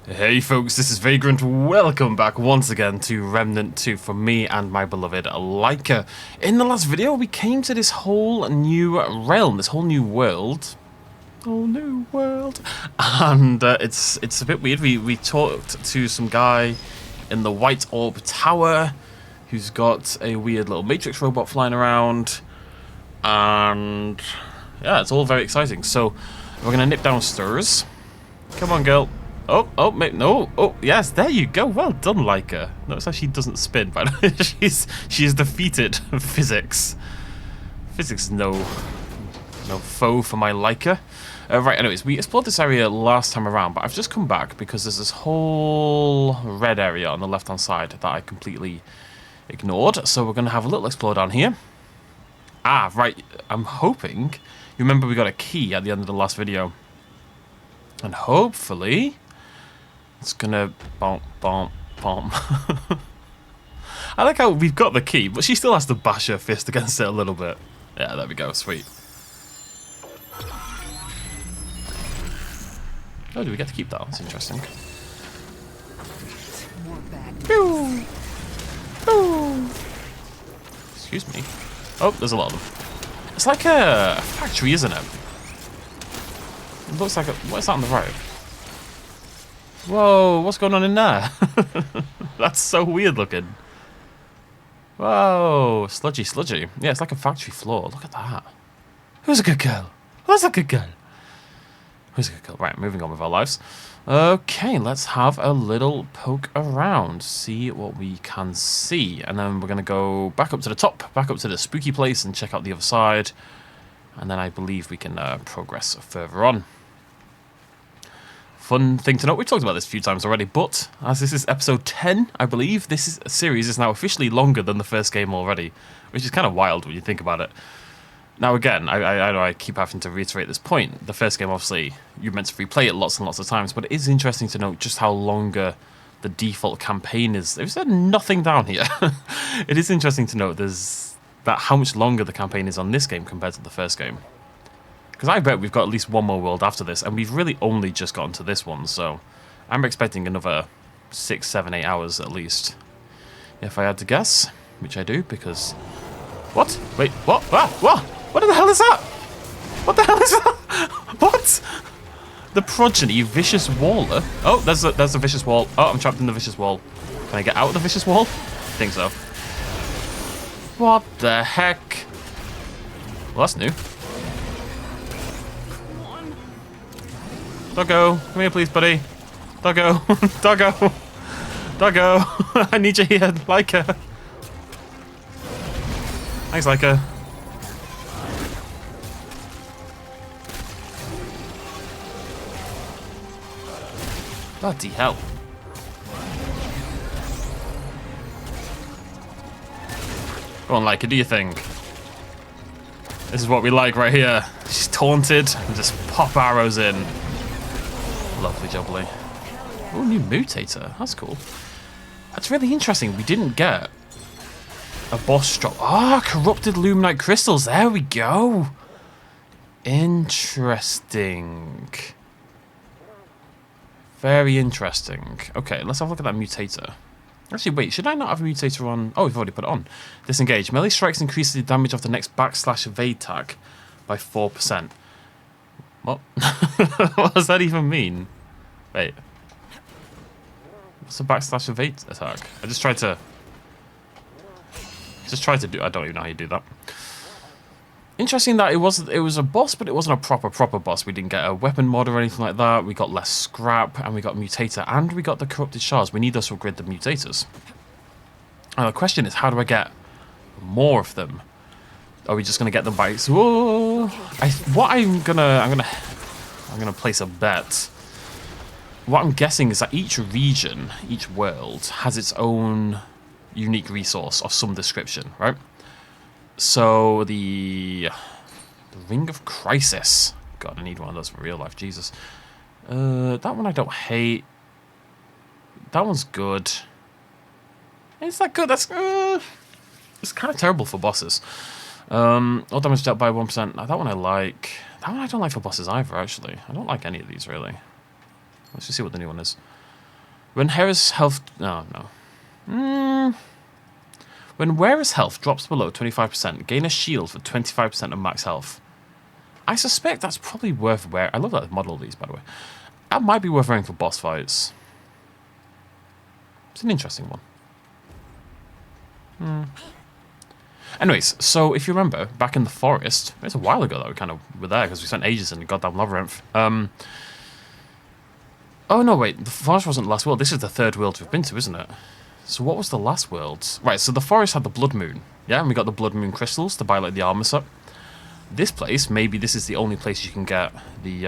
Hey folks, this is Vagrant. Welcome back once again to Remnant 2 for me and my beloved Leica. In the last video, we came to this whole new realm, this whole new world. And it's a bit weird. We talked to some guy in the White Orb Tower who's got a weird little Matrix robot flying around. And yeah, it's all very exciting. So we're going to nip downstairs. Come on, girl. Oh, mate, no. Oh, yes, there you go. Well done, Leica. Notice how she doesn't spin, but she's defeated physics. Physics is no foe for my Leica. Right, anyways, we explored this area last time around, but I've just come back because there's this whole red area on the left-hand side that I completely ignored. So we're going to have a little explore down here. Ah, right, I'm hoping... You remember we got a key at the end of the last video. And hopefully... It's gonna bomb. I like how we've got the key, but she still has to bash her fist against it a little bit. Yeah, there we go, sweet. Oh, do we get to keep that? That's interesting. Pew! Pew! Excuse me. Oh, there's a lot of them. It's like a factory, isn't it? It looks like a... What is that on the right? Whoa, what's going on in there? That's so weird looking. Whoa, sludgy. Yeah, it's like a factory floor. Look at that. Who's a good girl? Who's a good girl? Who's a good girl? Right, moving on with our lives. Okay, let's have a little poke around. See what we can see. And then we're going to go back up to the top, back up to the spooky place and check out the other side. And then I believe we can progress further on. Fun thing to note, we've talked about this a few times already, but as this is episode 10, I believe, this series is now officially longer than the first game already, which is kind of wild when you think about it. Now again, I know I keep having to reiterate this point. The first game, obviously, you're meant to replay it lots and lots of times, but it is interesting to note just how longer the default campaign is. There's nothing down here. It is interesting to note how much longer the campaign is on this game compared to the first game. Because I bet we've got at least one more world after this, and we've really only just gotten to this one, so I'm expecting another 6, 7, 8 hours at least. If I had to guess, which I do, because... What? Wait, what? Ah, what? What the hell is that? What the hell is that? What? The progeny vicious waller? Oh, there's a vicious wall. Oh, I'm trapped in the vicious wall. Can I get out of the vicious wall? I think so. What the heck? Well, that's new. Doggo, come here please, buddy. Doggo, doggo, doggo. I need you here, Leica. Thanks, Leica. Bloody hell. Go on, Leica, do your thing. This is what we like right here. She's taunted and just pop arrows in. Lovely jubbly. Oh, new mutator. That's cool. That's really interesting. We didn't get a boss drop. Ah, corrupted luminite crystals. There we go. Interesting. Very interesting. Okay, let's have a look at that mutator. Actually, wait, should I not have a mutator on? Oh, we've already put it on. Disengage. Melee strikes increases the damage of the next / evade tag by 4%. What? What does that even mean? Wait. What's a / evade attack? I just tried to do... I don't even know how you do that. Interesting that it was a boss, but it wasn't a proper boss. We didn't get a weapon mod or anything like that. We got less scrap, and we got mutator, and we got the corrupted shards. We need those to upgrade the mutators. Now the question is, how do I get more of them? Are we just gonna get them by? Whoa! I'm gonna place a bet. What I'm guessing is that each region, each world, has its own unique resource of some description, right? So the Ring of Crisis. God, I need one of those for real life. Jesus. That one I don't hate. That one's good. Is that good? That's it's kind of terrible for bosses. All damage dealt by 1%. That one I like. That one I don't like for bosses either, actually. I don't like any of these, really. Let's just see what the new one is. When Hera's health... No, no. When wearer's health drops below 25%, gain a shield for 25% of max health. I suspect that's probably worth wearing. I love that model of these, by the way. That might be worth wearing for boss fights. It's an interesting one. Anyways, so if you remember, back in the forest, it's a while ago that we kind of were there because we spent ages in the goddamn labyrinth. Oh no, wait, the forest wasn't the last world. This is the third world we've been to, isn't it? So what was the last world? Right, so the forest had the blood moon. Yeah, and we got the blood moon crystals to buy like the armor set. This place, maybe this is the only place you can get the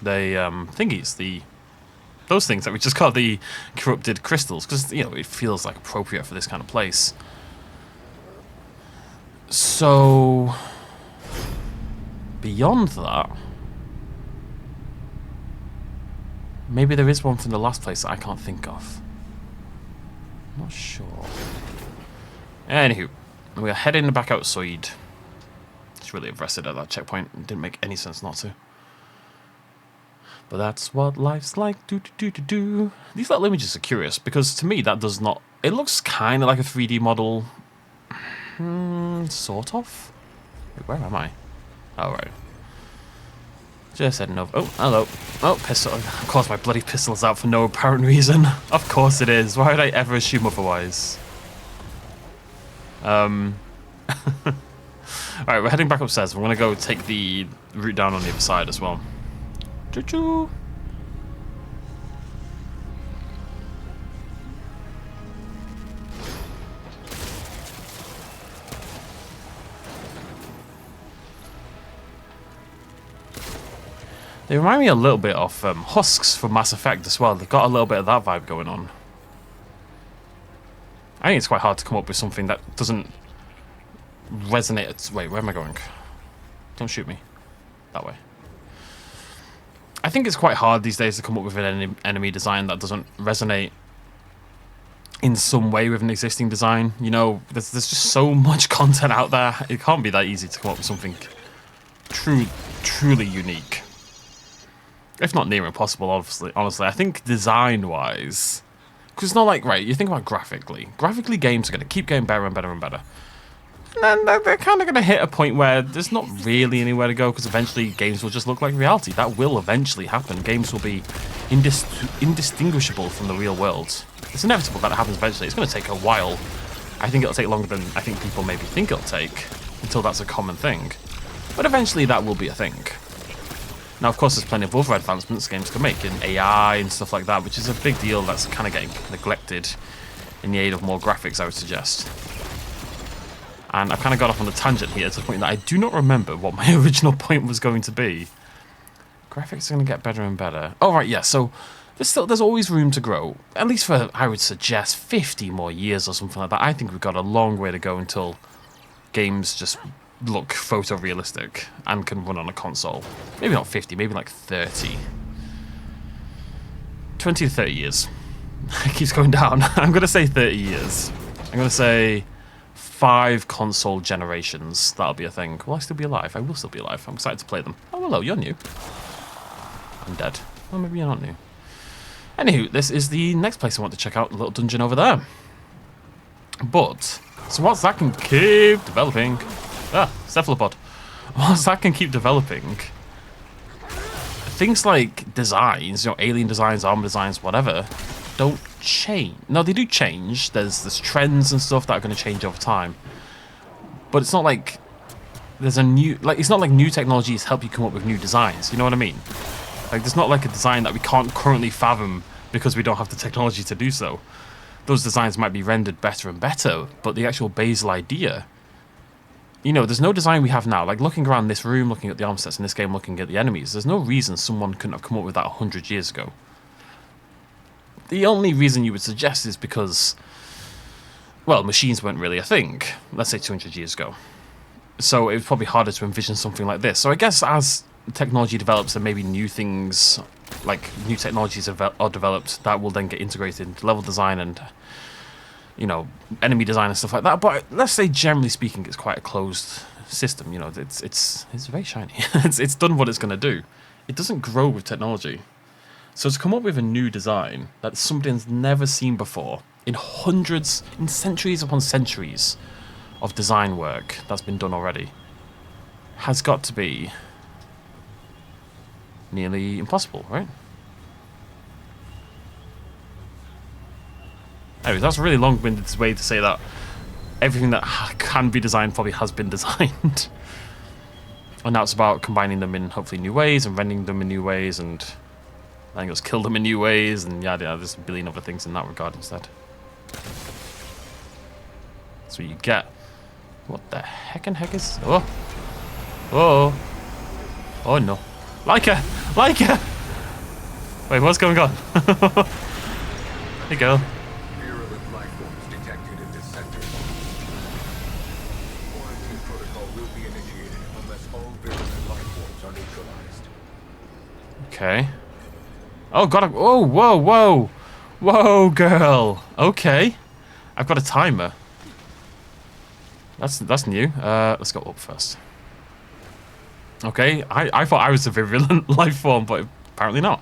thingies, those things that we just got, the corrupted crystals, because, you know, it feels like appropriate for this kind of place. So beyond that, maybe there is one from the last place that I can't think of. I'm not sure. Anywho, we are heading back outside. Just really rested at that checkpoint. It didn't make any sense not to. But that's what life's like. Do do do do do. These little images are curious because to me that does not. It looks kind of like a 3D model. Sort of. Wait, where am I? Oh right. Just heading over. Oh, hello. Oh, pistol. Of course, my bloody pistol's out for no apparent reason. Of course it is. Why would I ever assume otherwise? Alright, we're heading back upstairs. We're going to go take the route down on the other side as well. Choo-choo! They remind me a little bit of husks from Mass Effect as well. They've got a little bit of that vibe going on. I think it's quite hard to come up with something that doesn't resonate. Wait, where am I going? Don't shoot me. That way. I think it's quite hard these days to come up with an enemy design that doesn't resonate in some way with an existing design. You know, there's just so much content out there. It can't be that easy to come up with something truly unique. If not near impossible, obviously. Honestly, I think design-wise, because it's not like, right, you think about graphically. Graphically, games are going to keep getting better and better and better. And then they're kind of going to hit a point where there's not really anywhere to go, because eventually games will just look like reality. That will eventually happen. Games will be indistinguishable from the real world. It's inevitable that it happens eventually. It's going to take a while. I think it'll take longer than I think people maybe think it'll take, until that's a common thing. But eventually that will be a thing. Now, of course, there's plenty of other advancements games can make in AI and stuff like that, which is a big deal that's kind of getting neglected in the aid of more graphics, I would suggest. And I've kind of got off on a tangent here to the point that I do not remember what my original point was going to be. Graphics are going to get better and better. Oh, right, yeah, so there's always room to grow. At least for, I would suggest, 50 more years or something like that. I think we've got a long way to go until games just look photorealistic and can run on a console. Maybe not 50, maybe like 30. 20 to 30 years. It keeps going down. I'm going to say 30 years. I'm going to say 5 console generations. That'll be a thing. Will I still be alive? I will still be alive. I'm excited to play them. Oh, hello, you're new. I'm dead. Well, maybe you're not new. Anywho, this is the next place I want to check out. The little dungeon over there. But, so whilst that can keep developing... Ah, cephalopod. Whilst that can keep developing, things like designs, you know, alien designs, armor designs, whatever, don't change. No, they do change. There's trends and stuff that are going to change over time. But it's not like there's a new... Like, it's not like new technologies help you come up with new designs. You know what I mean? Like, there's not like a design that we can't currently fathom because we don't have the technology to do so. Those designs might be rendered better and better, but the actual basal idea... You know, there's no design we have now. Like, looking around this room, looking at the arm sets in this game, looking at the enemies, there's no reason someone couldn't have come up with that 100 years ago. The only reason you would suggest is because, well, machines weren't really a thing, let's say 200 years ago. So it was probably harder to envision something like this. So I guess as technology develops and maybe new things, like new technologies are developed, that will then get integrated into level design and... you know, enemy design and stuff like that. But let's say, generally speaking, it's quite a closed system. You know, it's very shiny. it's done what it's going to do. It doesn't grow with technology. So to come up with a new design that somebody's never seen before, in hundreds, in centuries upon centuries of design work that's been done already, has got to be nearly impossible, right? Anyways, that's a really long-winded way to say that everything that can be designed probably has been designed. And now it's about combining them in hopefully new ways and rendering them in new ways and I think it was kill them in new ways and yada yada. There's a billion other things in that regard instead. So you get... What the heck is... Oh! Oh! Oh no. Leica! Leica! Wait, what's going on? Hey girl. Virulent life forms detected in this sector. Quarantine protocol will be initiated unless all virulent life forms are neutralized. Okay. Oh god, oh, whoa, whoa! Whoa, girl! Okay. I've got a timer. That's new. Let's go up first. Okay, I thought I was a virulent life form, but apparently not.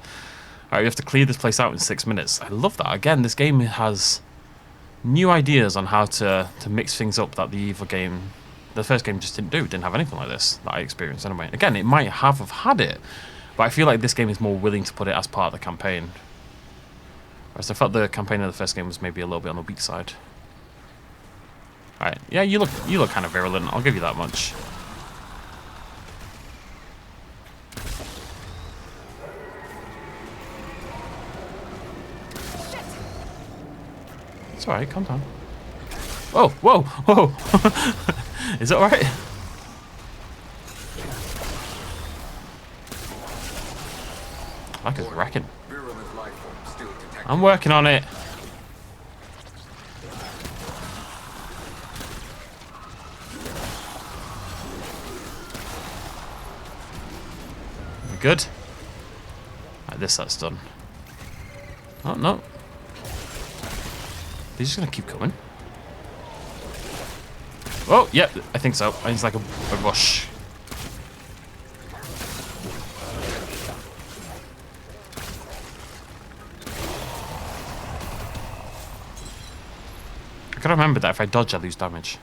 Alright, we have to clear this place out in 6 minutes. I love that. Again, this game has new ideas on how to mix things up that the first game just didn't do. It didn't have anything like this that I experienced anyway. Again, it might have had it, but I feel like this game is more willing to put it as part of the campaign. Whereas I felt the campaign of the first game was maybe a little bit on the weak side. Alright, yeah, you look kind of virulent. I'll give you that much. It's alright, calm down. Whoa, whoa, whoa! Is it alright? Like it's wrecking. I'm working on it. We good? Like this, that's done. Oh, no. They're just gonna keep coming. Oh, yep, I think so. It's like a rush. I gotta remember that if I dodge, I lose damage.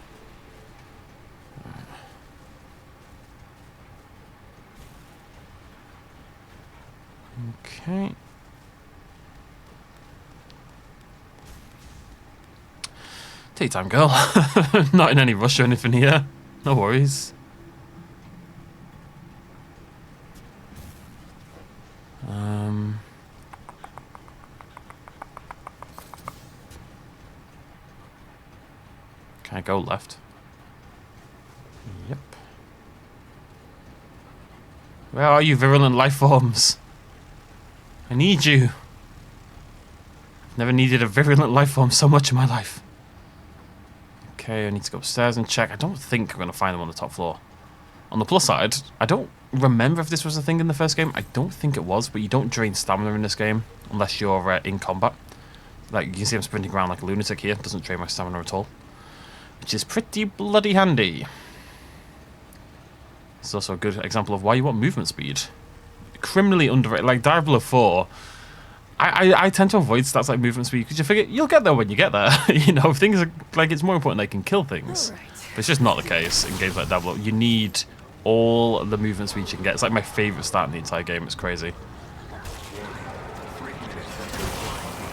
Okay. Take your time, girl. Not in any rush or anything here. No worries. Can I go left? Yep. Where are you, virulent life forms? I need you. Never needed a virulent life form so much in my life. Okay, I need to go upstairs and check. I don't think I'm going to find them on the top floor. On the plus side, I don't remember if this was a thing in the first game. I don't think it was, but you don't drain stamina in this game unless you're in combat. Like, you can see I'm sprinting around like a lunatic here. It doesn't drain my stamina at all. Which is pretty bloody handy. It's also a good example of why you want movement speed. Criminally underrated. Like Diablo 4, I tend to avoid stats like movement speed because you figure you'll get there when you get there. You know, things are like it's more important they can kill things. Right. But it's just not the case in games like Diablo. You need all the movement speed you can get. It's like my favourite stat in the entire game. It's crazy.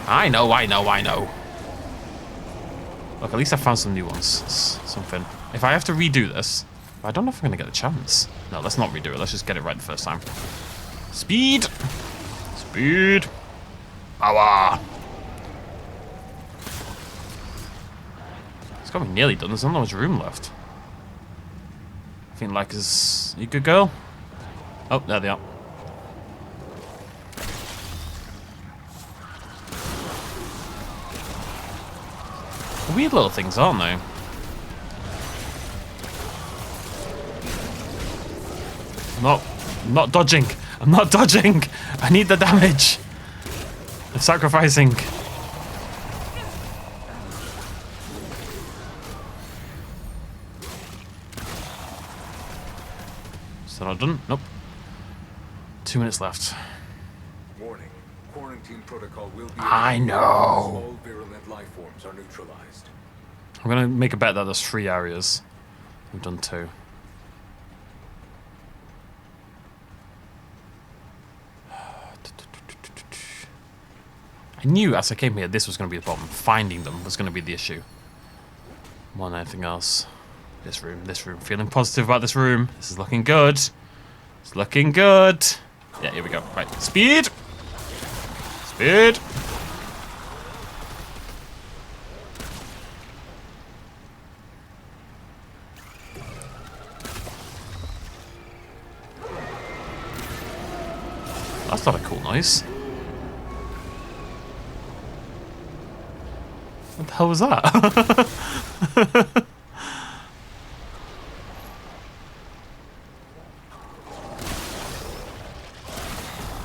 I know. Look, at least I found some new ones. It's something. If I have to redo this, I don't know if I'm going to get a chance. No, let's not redo it. Let's just get it right the first time. Speed! Speed! Power! It's got me nearly done. There's not much room left. I think like is... You good, girl? Oh, there they are. Weird little things, aren't they? I'm not dodging. I'm not dodging. I need the damage. I'm sacrificing. Still not done? Nope. 2 minutes left. Warning. Quarantine protocol will be I initiated know. once all virulent life forms are neutralized. I'm gonna make a bet that there's 3 areas. We've done 2. I knew as I came here this was going to be the problem. Finding them was going to be the issue. More than anything else. This room. Feeling positive about this room. This is looking good. It's looking good. Yeah, here we go. Right, speed. Speed. That's not a cool noise. What the hell was that?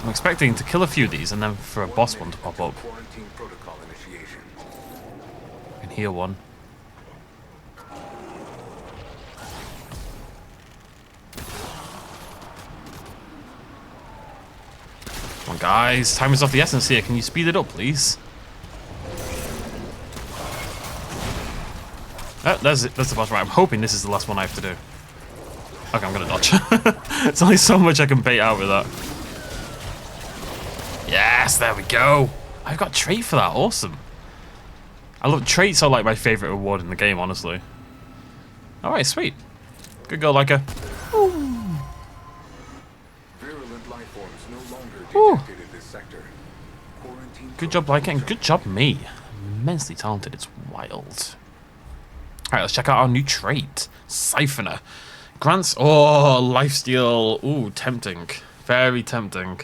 I'm expecting to kill a few of these and then for a boss one to pop up. Quarantine protocol initiation. I can hear one. Come on, guys. Time is of the essence here. Can you speed it up, please? Oh, there's the boss. Right, I'm hoping this is the last one I have to do. Okay, I'm gonna dodge. It's only so much I can bait out with that. Yes, there we go. I've got a trait for that. Awesome. I love traits are like my favorite reward in the game, honestly. All right, sweet. Good girl, Leica. Virulent life forms no longer Ooh. detected in this sector. Quarantine Good job, Leica, and good job, me. Immensely talented. It's wild. All right, let's check out our new trait, Siphoner. Grants. Oh, lifesteal. Ooh, tempting. Very tempting.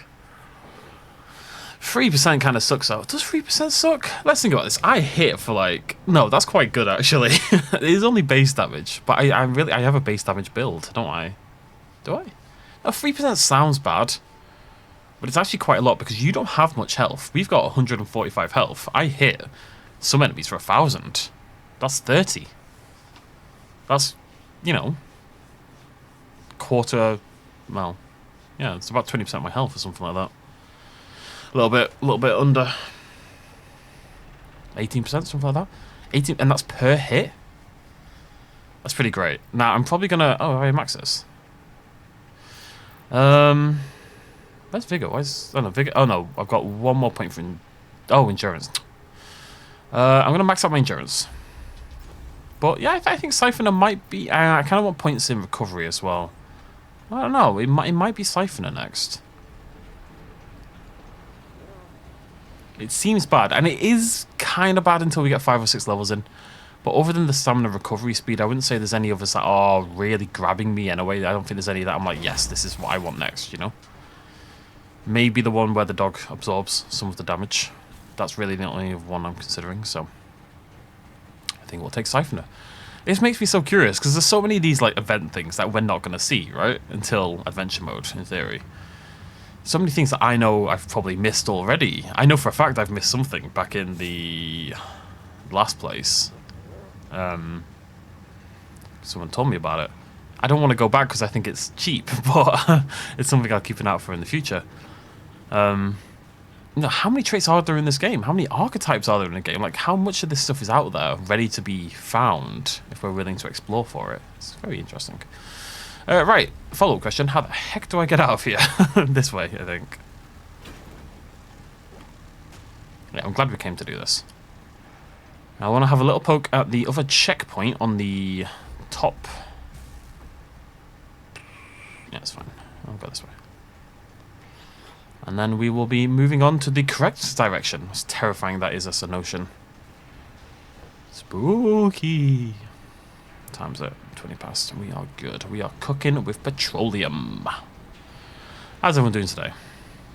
3% kind of sucks though. Does 3% suck? Let's think about this. I hit for like... No, that's quite good actually. It is only base damage. But I have a base damage build, don't I? Do I? No, 3% sounds bad. But it's actually quite a lot because you don't have much health. We've got 145 health. I hit some enemies for 1,000. That's 30. That's, you know... quarter... Well... Yeah, it's about 20% of my health or something like that. A little bit under 18%, something like that. 18, and that's per hit. That's pretty great. Now I'm probably gonna. Oh, I max this. Where's Vigor? Where's oh no Vigor? Oh no, I've got one more point for. Endurance. I'm gonna max out my endurance. But yeah, I think Siphoner might be. I kind of want points in recovery as well. I don't know. It might be Siphoner next. It seems bad, and it is kind of bad until we get 5 or 6 levels in. But other than the stamina recovery speed, I wouldn't say there's any others that are really grabbing me in a way. I don't think there's any that I'm like, yes, this is what I want next, you know? Maybe the one where the dog absorbs some of the damage. That's really the only one I'm considering, so... I think we'll take Siphoner. This makes me so curious, because there's so many of these like event things that we're not going to see, right? Until adventure mode, in theory. So many things that I know I've probably missed already. I know for a fact I've missed something back in the last place. Someone told me about it. I don't want to go back because I think it's cheap, but it's something I'll keep an eye out for in the future. How many traits are there in this game? How many archetypes are there in the game? Like, how much of this stuff is out there, ready to be found, if we're willing to explore for it? It's very interesting. Right, follow-up question. How the heck do I get out of here? This way, I think. Yeah, I'm glad we came to do this. I want to have a little poke at the other checkpoint on the top. Yeah, it's fine. I'll go this way. And then we will be moving on to the correct direction. As terrifying that is as a notion. Spooky. Time's at 20 past. We are good. We are cooking with petroleum. How's everyone doing today?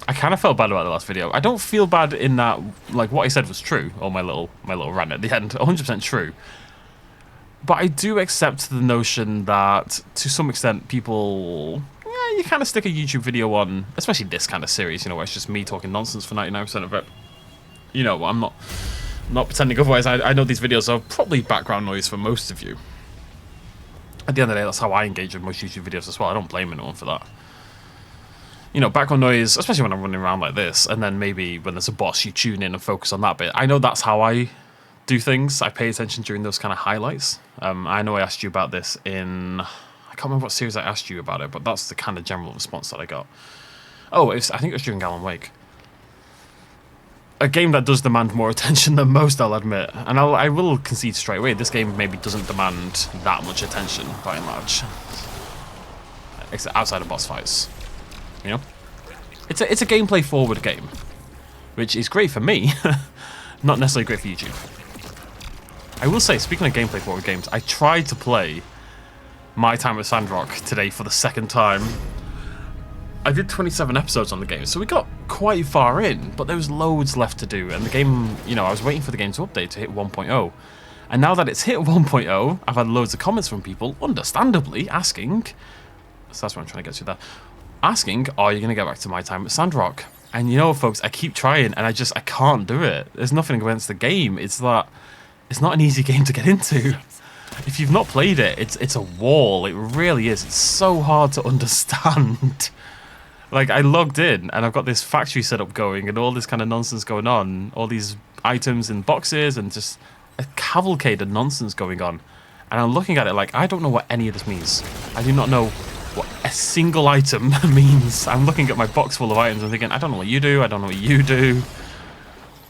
I kind of felt bad about the last video. I don't feel bad in that, like, what I said was true. Or my little rant at the end. 100% true. But I do accept the notion that, to some extent, people... Yeah, you kind of stick a YouTube video on, especially this kind of series, you know, where it's just me talking nonsense for 99% of it. You know, I'm not pretending otherwise. I know these videos are probably background noise for most of you. At the end of the day, that's how I engage with most YouTube videos as well. I don't blame anyone for that. you know, background noise, especially when I'm running around like this, and then maybe when there's a boss, you tune in and focus on that bit. I know that's how I do things. I pay attention during those kind of highlights. I know I asked you about this in... I can't remember what series I asked you about it, but that's the kind of general response that I got. Oh, I think it was during Alan Wake. A game that does demand more attention than most, I'll admit. And I will concede straight away, this game maybe doesn't demand that much attention, by and large. Except outside of boss fights. You know? It's a gameplay forward game. Which is great for me, not necessarily great for YouTube. I will say, speaking of gameplay forward games, I tried to play My Time at Sandrock today for the second time. I did 27 episodes on the game, so we got quite far in, but there was loads left to do, and the game, you know, I was waiting for the game to update to hit 1.0. And now that it's hit 1.0, I've had loads of comments from people, understandably, asking, so that's what I'm trying to get to there, asking, are you going to get back to My Time at Sandrock? And you know, folks, I keep trying, and I can't do it. There's nothing against the game, it's that it's not an easy game to get into. If you've not played it, it's a wall, it really is. It's so hard to understand. Like, I logged in, and I've got this factory setup going, and all this kind of nonsense going on, all these items in boxes, and just a cavalcade of nonsense going on. And I'm looking at it like, I don't know what any of this means. I do not know what a single item means. I'm looking at my box full of items and thinking, I don't know what you do, I don't know what you do.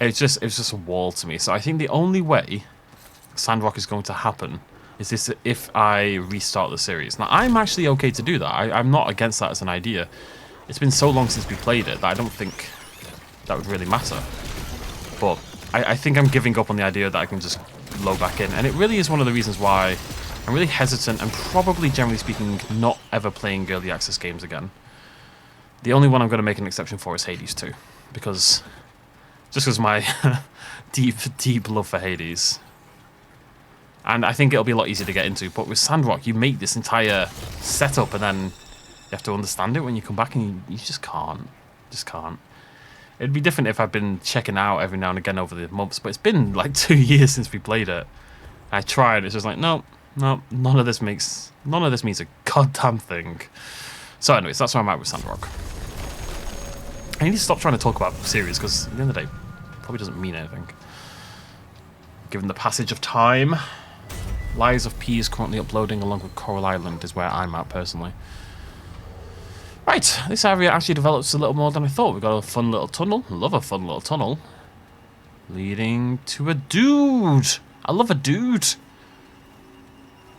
It's just a wall to me. So I think the only way Sandrock is going to happen is this if I restart the series. Now, I'm actually okay to do that. I'm not against that as an idea. It's been so long since we played it that I don't think that would really matter. But I think I'm giving up on the idea that I can just load back in. And it really is one of the reasons why I'm really hesitant and probably, generally speaking, not ever playing early access games again. The only one I'm going to make an exception for is Hades 2. Just because my deep love for Hades. And I think it'll be a lot easier to get into. But with Sandrock, you make this entire setup and then you have to understand it when you come back, and you just can't. Just can't. It'd be different if I'd been checking out every now and again over the months, but it's been like 2 years since we played it. I tried, it's just like, no, none of this means a goddamn thing. So anyways, that's where I'm at with Sandrock. I need to stop trying to talk about series, because at the end of the day, it probably doesn't mean anything. Given the passage of time, Lies of P is currently uploading along with Coral Island is where I'm at personally. Right, this area actually develops a little more than I thought. We've got a fun little tunnel. Love a fun little tunnel. Leading to a dude. I love a dude.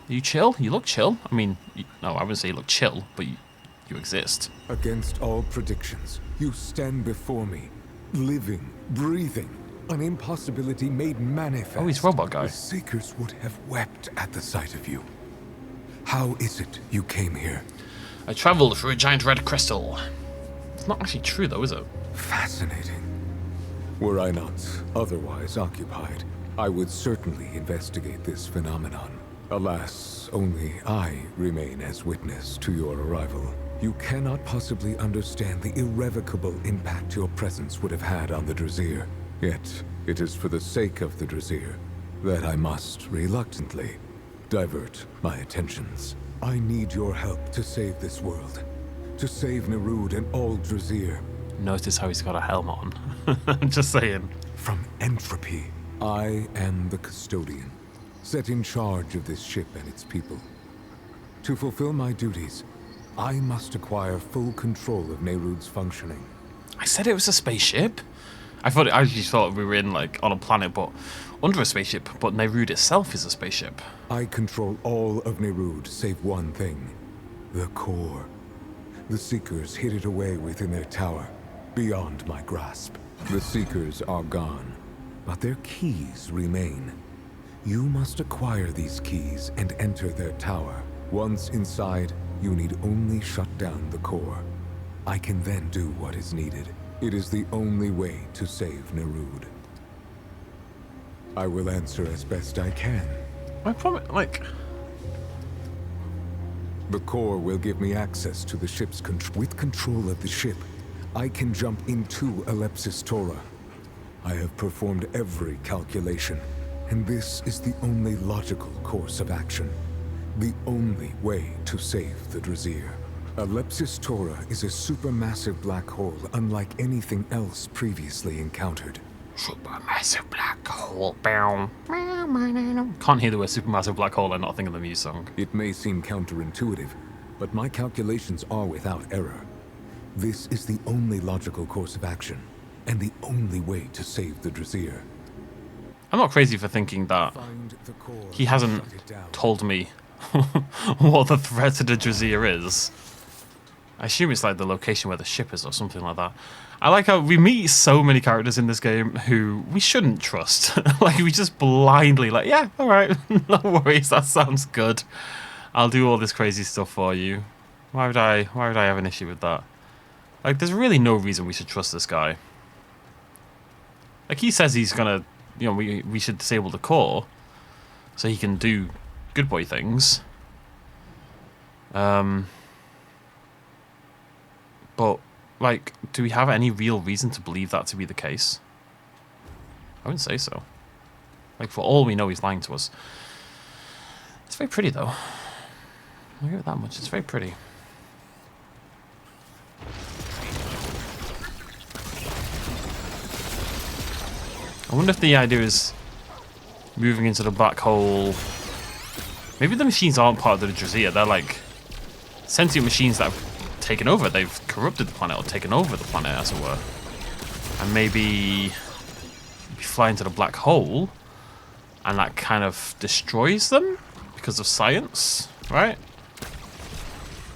Are you chill? You look chill. I mean, no, I wouldn't say you look chill, but you exist. Against all predictions, you stand before me, living, breathing, an impossibility made manifest. Oh, he's robot guy. The Seekers would have wept at the sight of you. How is it you came here? I travelled through a giant red crystal. It's not actually true, though, is it? Fascinating. Were I not otherwise occupied, I would certainly investigate this phenomenon. Alas, only I remain as witness to your arrival. You cannot possibly understand the irrevocable impact your presence would have had on the Drazir. Yet, it is for the sake of the Drazir that I must, reluctantly, divert my attentions. I need your help to save this world. To save Nerud and all Drazir. Notice how he's got a helmet on. I'm just saying. From entropy, I am the custodian, set in charge of this ship and its people. To fulfill my duties, I must acquire full control of Nerud's functioning. I said it was a spaceship. I actually thought we were in, like, on a planet, but under a spaceship, but Nerud itself is a spaceship. I control all of Nerud save one thing. The core. The Seekers hid it away within their tower, beyond my grasp. The Seekers are gone, but their keys remain. You must acquire these keys and enter their tower. Once inside, you need only shut down the core. I can then do what is needed. It is the only way to save Nerud. I will answer as best I can. I promise, like... The core will give me access to the ship's control. With control of the ship, I can jump into Elepsis Tora. I have performed every calculation, and this is the only logical course of action. The only way to save the Drazir. Alepsis Tora is a supermassive black hole unlike anything else previously encountered. Supermassive black hole. Bow. Can't hear the word supermassive black hole and not think of the Muse song. It may seem counterintuitive, but my calculations are without error. This is the only logical course of action, and the only way to save the Drasier. I'm not crazy for thinking that Find the core he hasn't and shut it down. told me what the threat to the Drasier is. I assume it's like the location where the ship is or something like that. I like how we meet so many characters in this game who we shouldn't trust. Like, we just blindly like, yeah, alright, no worries, that sounds good. I'll do all this crazy stuff for you. Why would I have an issue with that? Like, there's really no reason we should trust this guy. Like, he says he's gonna, you know, we should disable the core so he can do good boy things. But, like, do we have any real reason to believe that to be the case? I wouldn't say so. Like, for all we know, he's lying to us. It's very pretty, though. I'll give it that much. It's very pretty. I wonder if the idea is moving into the black hole. Maybe the machines aren't part of the Drasier. They're, like, sentient machines that have taken over. They've corrupted the planet or taken over the planet, as it were. And maybe we fly into the black hole and that kind of destroys them because of science, right?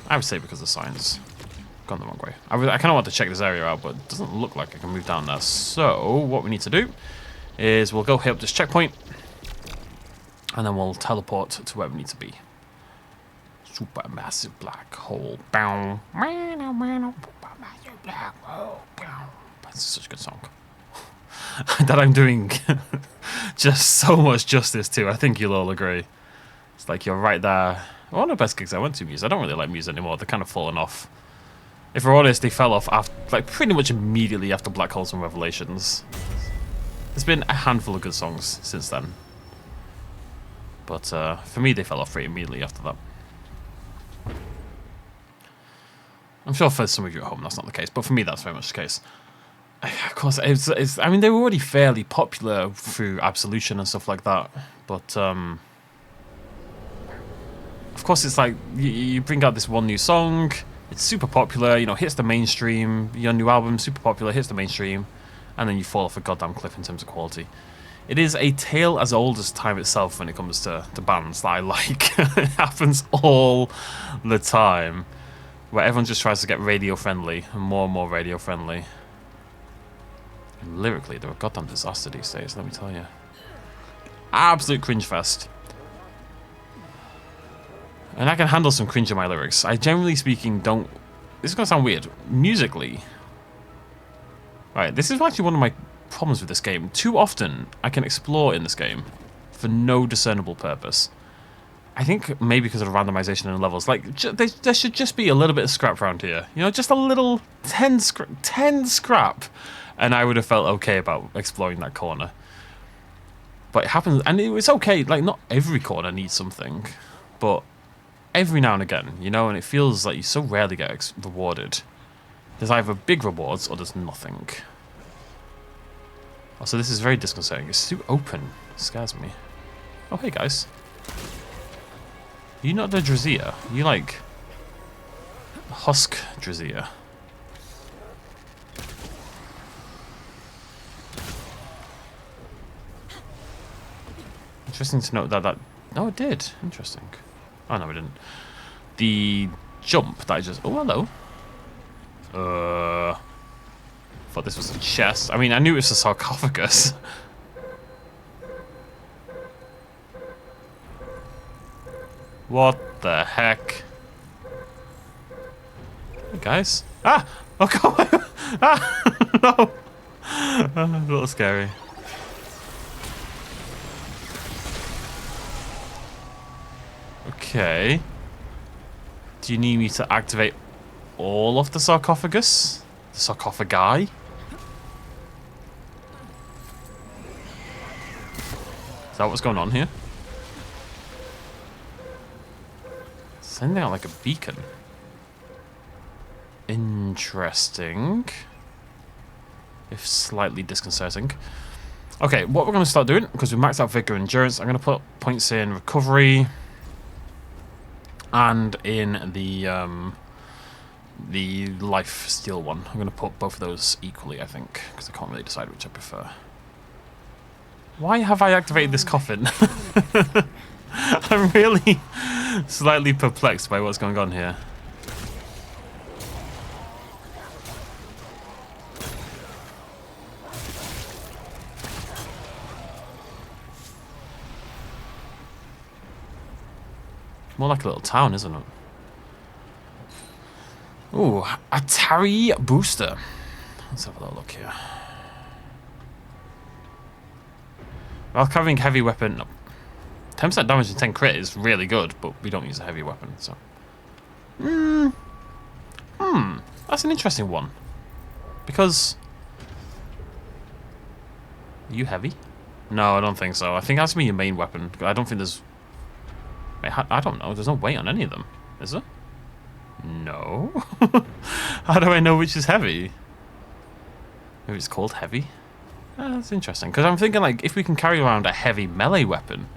I would say because of science. Gone the wrong way. I kind of want to check this area out, but it doesn't look like I can move down there. So what we need to do is we'll go hit up this checkpoint and then we'll teleport to where we need to be. Supermassive black hole. Bow. Supermassive black hole. Bow. That's such a good song. That I'm doing just so much justice to. I think you'll all agree. It's like you're right there. One of the best gigs I went to Muse. I don't really like Muse anymore. They're kind of fallen off. If we're honest, they fell off after, like, pretty much immediately after Black Holes and Revelations. There's been a handful of good songs since then. But for me, they fell off pretty immediately after that. I'm sure for some of you at home that's not the case, but for me that's very much the case. Of course, I mean, they were already fairly popular through Absolution and stuff like that, but of course it's like, you bring out this one new song, it's super popular, you know, hits the mainstream, your new album, super popular, hits the mainstream, and then you fall off a goddamn cliff in terms of quality. It is a tale as old as time itself when it comes to bands that I like. It happens all the time. Where everyone just tries to get radio friendly and more radio friendly. And lyrically, they're a goddamn disaster these days, let me tell you. Absolute cringe fest. And I can handle some cringe in my lyrics. I generally speaking don't... This is going to sound weird. Musically... Right, this is actually one of my problems with this game. Too often, I can explore in this game for no discernible purpose. I think maybe because of the randomization in the levels. Like, there should just be a little bit of scrap around here. You know, just a little 10 scrap. And I would have felt okay about exploring that corner. But it happens, and it's okay. Like, not every corner needs something. But every now and again, you know, and it feels like you so rarely get rewarded. There's either big rewards or there's nothing. Also, this is very disconcerting. It's too open. It scares me. Oh, hey, guys. You're not the Drasier. You like Husk Drasier. Interesting to note that no, it did. Interesting. Oh no, it didn't. The jump that I just... Oh, hello. Thought this was a chest. I mean, I knew it was a sarcophagus. What the heck? Hey guys. Ah! Oh god! Ah! No! A little scary. Okay. Do you need me to activate all of the sarcophagus? The sarcophagi? Is that what's going on here? Sending out like a beacon. interesting. If slightly disconcerting. Okay, what we're going to start doing, because we maxed out Vigor and Endurance, I'm going to put points in Recovery and in the Life Steal one. I'm going to put both of those equally, I think, because I can't really decide which I prefer. Why have I activated this coffin? I'm really slightly perplexed by what's going on here. More like a little town, isn't it? Ooh, Atari booster. Let's have a little look here. While carrying heavy weapon, no. 10% damage and 10 crit is really good, but we don't use a heavy weapon, so. That's an interesting one. Because... Are you heavy? No, I don't think so. I think it has to be your main weapon. I don't think there's... I don't know. There's no weight on any of them. Is there? No. How do I know which is heavy? Maybe it's called heavy? That's interesting. Because I'm thinking, like, if we can carry around a heavy melee weapon...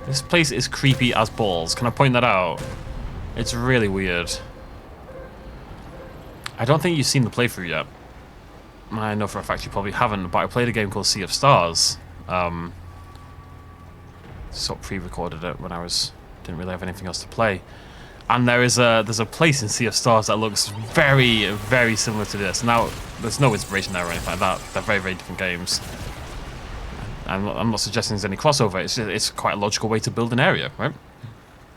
This place is creepy as balls. Can I point that out? It's really weird. I don't think you've seen the playthrough yet. I know for a fact you probably haven't, but I played a game called Sea of Stars. Sort of pre-recorded it when I didn't really have anything else to play. And there's a place in Sea of Stars that looks very, very similar to this. Now, there's no inspiration there or anything like that. They're very, very different games. I'm not suggesting there's any crossover. It's quite a logical way to build an area, right?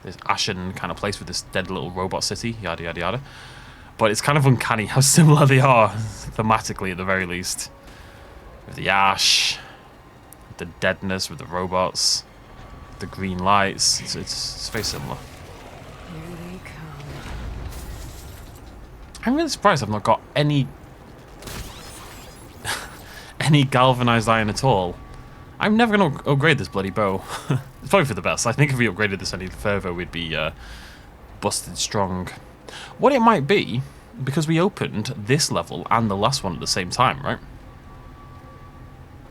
This ashen kind of place with this dead little robot city, yada, yada, yada. But it's kind of uncanny how similar they are, thematically at the very least. With the ash, with the deadness, with the robots, the green lights. It's very similar. Here they come. I'm really surprised I've not got any any galvanized iron at all. I'm never going to upgrade this bloody bow. It's probably for the best. I think if we upgraded this any further, we'd be busted strong. What it might be, because we opened this level and the last one at the same time, right?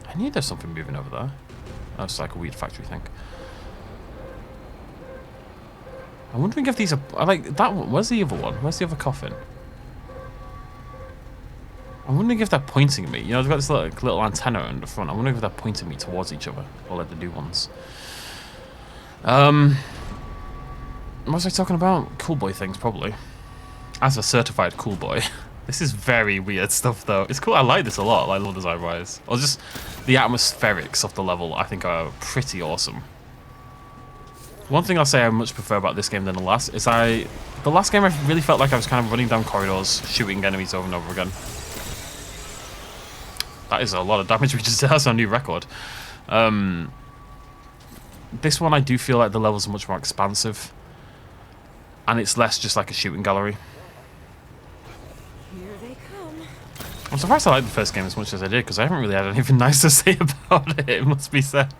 I knew there's something moving over there. That's like a weird factory thing. I'm wondering if these are... like, that one. Where's the other one? Where's the other coffin? I'm wondering if they're pointing me. You know, they've got this little antenna on the front. I'm wondering if they're pointing me towards each other. Or like the new ones. What was I talking about? Cool boy things, probably. As a certified cool boy. This is very weird stuff, though. It's cool. I like this a lot, like level design-wise. Or just the atmospherics of the level, I think, are pretty awesome. One thing I'll say I much prefer about this game than the last is the last game I really felt like I was kind of running down corridors, shooting enemies over and over again. That is a lot of damage we just did. That's our new record. This one I do feel like the levels are much more expansive. And it's less just like a shooting gallery. Here they come. I'm surprised I liked the first game as much as I did, because I haven't really had anything nice to say about it, it must be said.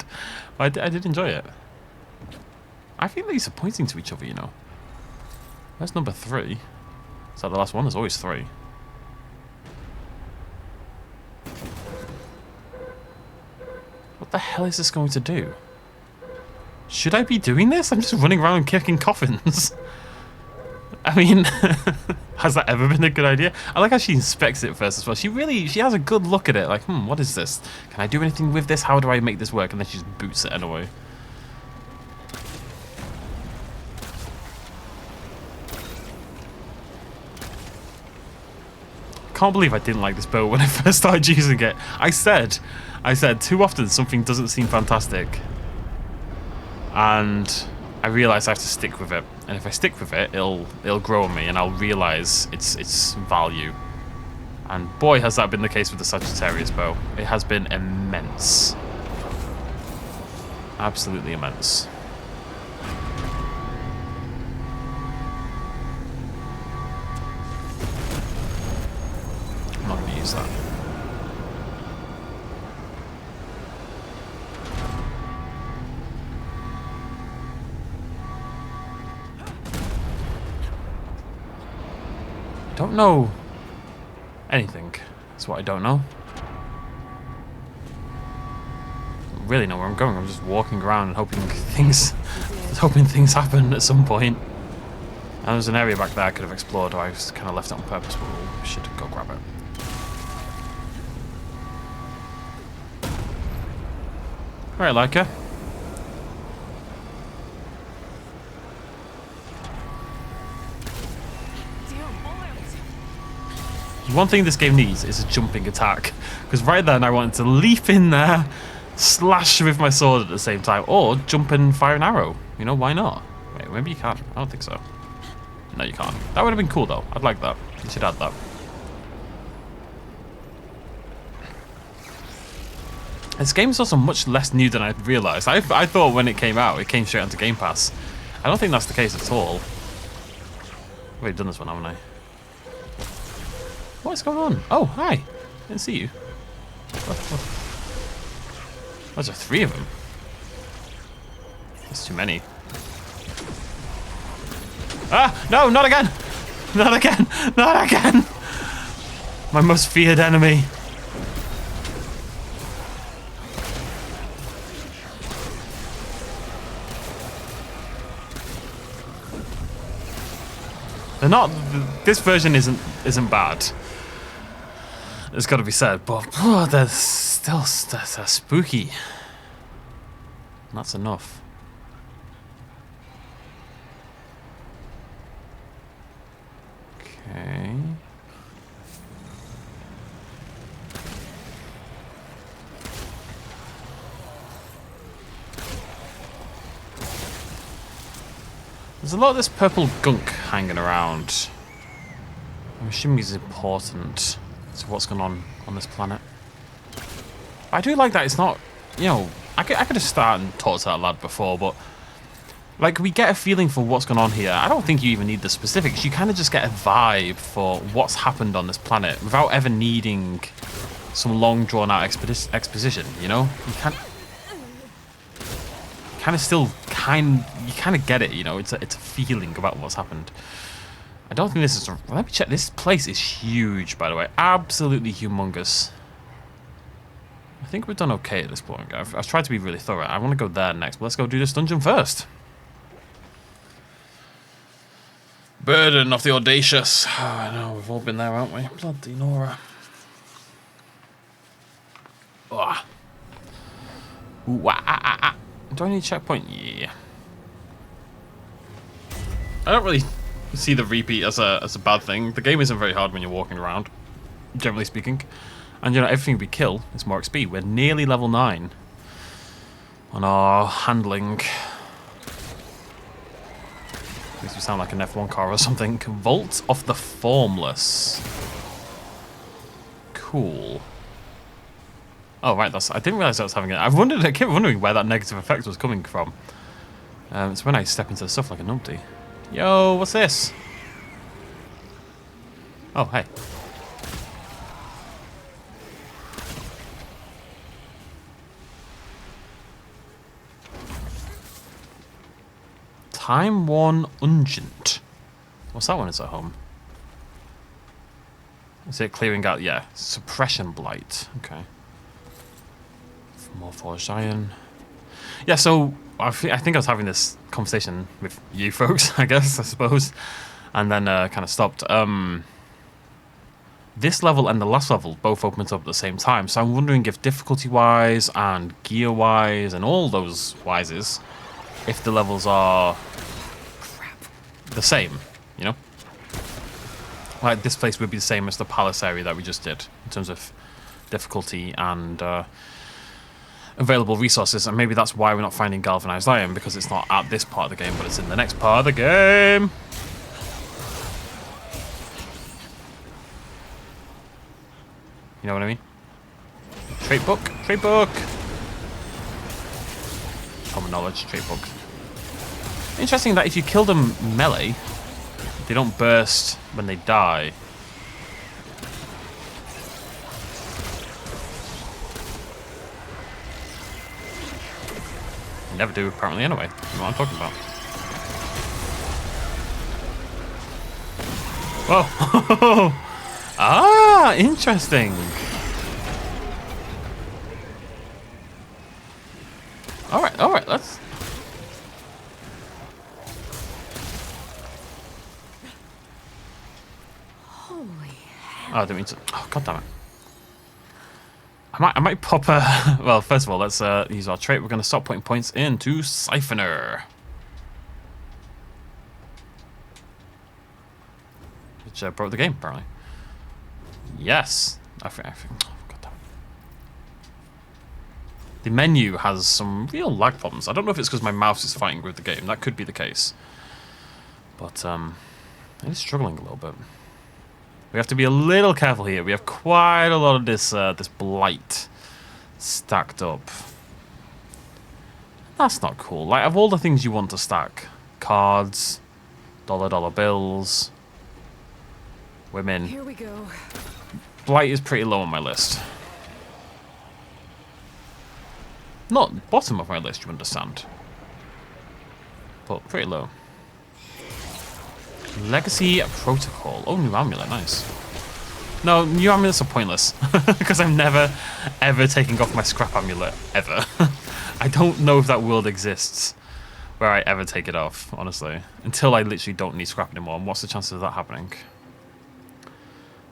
But I did enjoy it. I think these are pointing to each other, you know. Where's number 3? Is that the last one? There's always 3. What the hell is this going to do? Should I be doing this? I'm just running around and kicking coffins. I mean, has that ever been a good idea? I like how she inspects it first as well. She has a good look at it. Like, what is this? Can I do anything with this? How do I make this work? And then she just boots it anyway. Can't believe I didn't like this bow when I first started using it. I said, too often something doesn't seem fantastic. And I realise I have to stick with it. And if I stick with it, it'll grow on me and I'll realise its value. And boy, has that been the case with the Sagittarius bow. It has been immense. Absolutely immense. I'm not going to use that. Don't know anything. That's what I don't know. I don't really know where I'm going. I'm just walking around and hoping things happen at some point. And there's an area back there I could have explored, or I just kind of left it on purpose, but we should go grab it. Alright, Leica. One thing this game needs is a jumping attack. Because right then I wanted to leap in there, slash with my sword at the same time, or jump and fire an arrow. You know, why not? Wait, maybe you can't. I don't think so. No, you can't. That would have been cool though. I'd like that. You should add that. This game is also much less new than I realised. I thought when it came out, it came straight onto Game Pass. I don't think that's the case at all. I've already done this one, haven't I? What's going on? Oh, hi. Didn't see you. Those are 3 of them. That's too many. Ah! No, not again! Not again! Not again! My most feared enemy. They're not. This version isn't bad. It's got to be said, but they're still they're spooky. And that's enough. Okay. There's a lot of this purple gunk hanging around. I'm assuming it's important to what's going on this planet. I do like that it's not, you know, I could have started and talked to that lad before, but like we get a feeling for what's going on here. I don't think you even need the specifics. You kind of just get a vibe for what's happened on this planet without ever needing some long drawn out exposition, you know? You can't you kind of get it, you know. It's a feeling about what's happened. I don't think this is let me check. This place is huge, by the way. Absolutely humongous. I think we've done okay at this point. I've tried to be really thorough. I want to go there next, but let's go do this dungeon first. Burden of the audacious. Oh, I know, we've all been there, haven't we? Bloody Nora. Oh. Ooh, do I need a checkpoint? Yeah. I don't really see the repeat as a bad thing. The game isn't very hard when you're walking around, generally speaking. And you know, everything we kill is more XP. We're nearly level 9 on our handling. Makes me sound like an F1 car or something. Vault of the Formless. Cool. Oh right, I didn't realise I was having it. I kept wondering where that negative effect was coming from. It's when I step into the stuff like a numpty. Yo, what's this? Oh, hey. Time Worn Ungent. What's that one is at home? Is it clearing out? Yeah. Suppression Blight. Okay. More forged iron. Yeah, so I think I was having this conversation with you folks, I suppose, and then kind of stopped. This level and the last level both opened up at the same time, so I'm wondering if difficulty-wise and gear-wise and all those wises, if the levels are the same, you know? Like this place would be the same as the palace area that we just did in terms of difficulty and available resources, and maybe that's why we're not finding galvanized iron, because it's not at this part of the game, but it's in the next part of the game. You know what I mean? Trait book, trait book. Common knowledge, trait book. Interesting that if you kill them melee, they don't burst when they die. Never do, apparently, anyway. You know what I'm talking about. Whoa. Ah, interesting. All right, let's... Holy Oh, I didn't mean to... Oh, god damn it. I might pop a... Well, first of all, let's use our trait. We're going to stop putting points into Siphoner. Which broke the game, apparently. Yes. I think... Oh, god damn it. The menu has some real lag problems. I don't know if it's because my mouse is fighting with the game. That could be the case. But, it is struggling a little bit. We have to be a little careful here. We have quite a lot of this this blight stacked up. That's not cool. Like, of all the things you want to stack, cards, dollar bills, women. Here we go. Blight is pretty low on my list. Not bottom of my list, you understand. But pretty low. Legacy Protocol. Oh, new amulet, nice. No, new amulets are pointless. Because I'm never, ever taking off my scrap amulet. Ever. I don't know if that world exists where I ever take it off, honestly. Until I literally don't need scrap anymore. And what's the chances of that happening?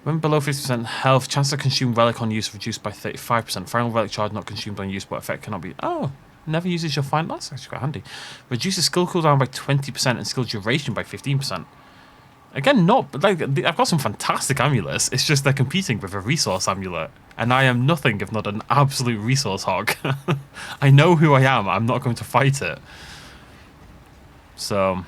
When below 50% health, chance to consume relic on use reduced by 35%. Final relic charge not consumed on use, but effect cannot be... Oh, never uses your final... That's actually quite handy. Reduces skill cooldown by 20% and skill duration by 15%. Again, not... Like, I've got some fantastic amulets. It's just they're competing with a resource amulet. And I am nothing if not an absolute resource hog. I know who I am. I'm not going to fight it. So...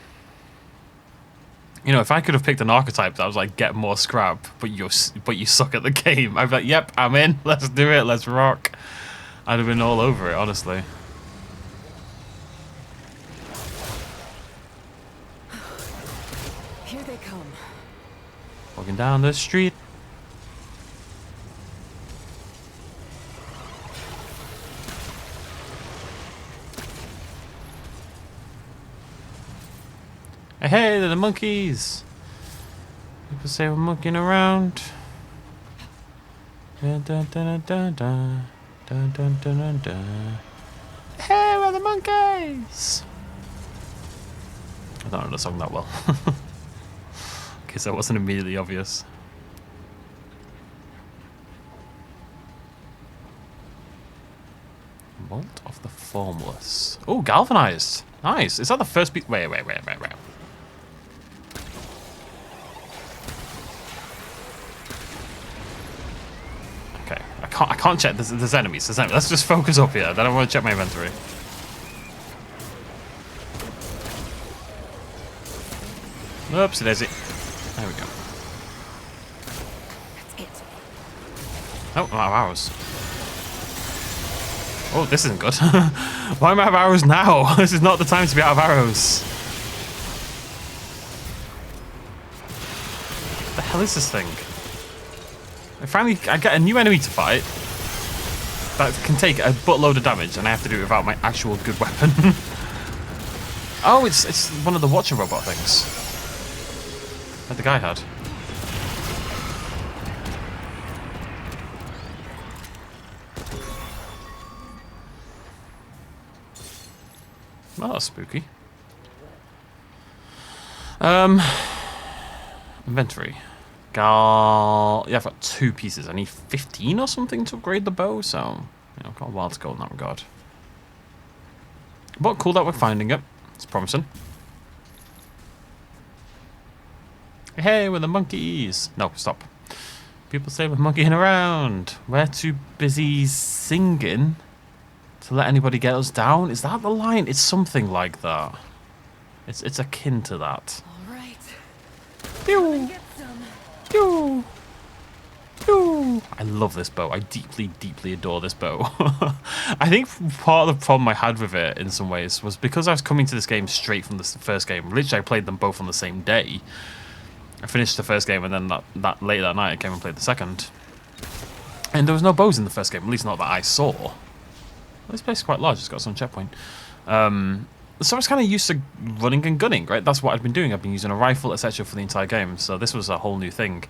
You know, if I could have picked an archetype that was like, get more scrap, but you suck at the game, I'd be like, yep, I'm in, let's do it, let's rock. I'd have been all over it, honestly. Here they come. Walking down the street. Hey, they're the monkeys. People say we're monkeying around. Dun, dun, dun, dun, dun, dun, dun, dun, dun, dun. Hey, we're the monkeys. I don't know the song that well. Okay, so that wasn't immediately obvious. Vault of the Formless. Oh, galvanized. Nice. Is that the first piece? Wait. Okay, I can't check. There's enemies. Let's just focus up here. Then I want to check my inventory. Oops, daisy. There we go. That's it. Oh, I'm out of arrows. Oh, this isn't good. Why am I out of arrows now? This is not the time to be out of arrows. What the hell is this thing? I get a new enemy to fight that can take a buttload of damage, and I have to do it without my actual good weapon. Oh, it's one of the watcher robot things that the guy had. Oh, that's spooky. Inventory. Yeah, I've got 2 pieces. I need 15 or something to upgrade the bow, so you know, I've got a while to go in that regard. But cool that we're finding it. It's promising. Hey, we're the monkeys. No, stop. People say we're monkeying around. We're too busy singing to let anybody get us down. Is that the line? It's something like that. It's akin to that. All right. Pew! Get some. Pew! Pew! I love this bow. I deeply, deeply adore this bow. I think part of the problem I had with it in some ways was because I was coming to this game straight from the first game. Literally, I played them both on the same day. I finished the first game, and then that late that night I came and played the second. And there was no bows in the first game, at least not that I saw. This place is quite large. It's got some checkpoint. So I was kind of used to running and gunning, right? That's what I've been doing. I've been using a rifle, etc. for the entire game. So this was a whole new thing.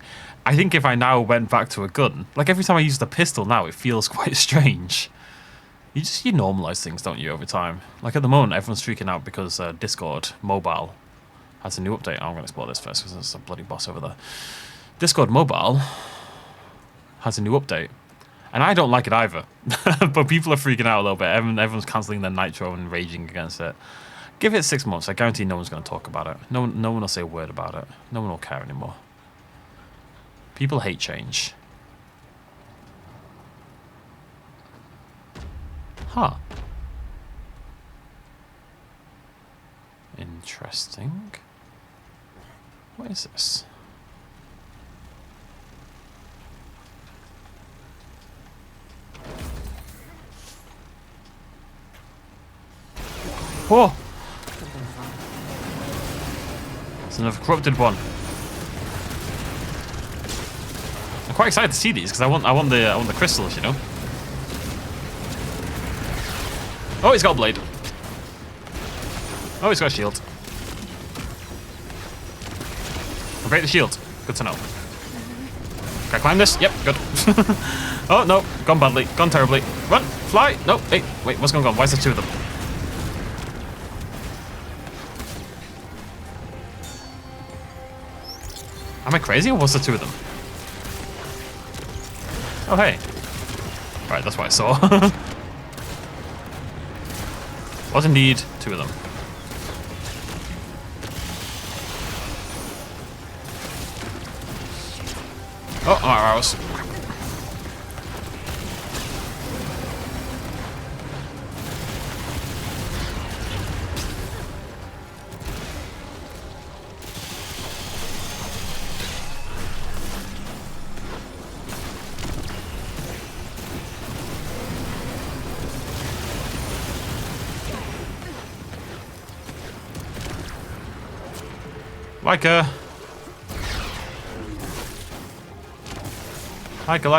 I think if I now went back to a gun, like every time I use the pistol now, it feels quite strange. You normalize things, don't you, over time? Like at the moment, everyone's freaking out because Discord Mobile has a new update. I'm going to explore this first because there's a bloody boss over there. Discord Mobile has a new update. And I don't like it either. But people are freaking out a little bit. Everyone's cancelling their Nitro and raging against it. Give it 6 months. I guarantee no one's going to talk about it. No one will say a word about it. No one will care anymore. People hate change. Huh. Interesting. What is this? Whoa! It's another corrupted one. I'm quite excited to see these because I want the crystals, you know. Oh, he's got a blade. Oh, he's got a shield. I'll break the shield. Good to know. Can I climb this? Yep, good. Oh no, gone badly, gone terribly. Run, fly. No, hey, wait, what's going on? Why is there two of them? Am I crazy or was there two of them? Oh, hey. Right, that's what I saw. Was indeed two of them. Oh, arrows.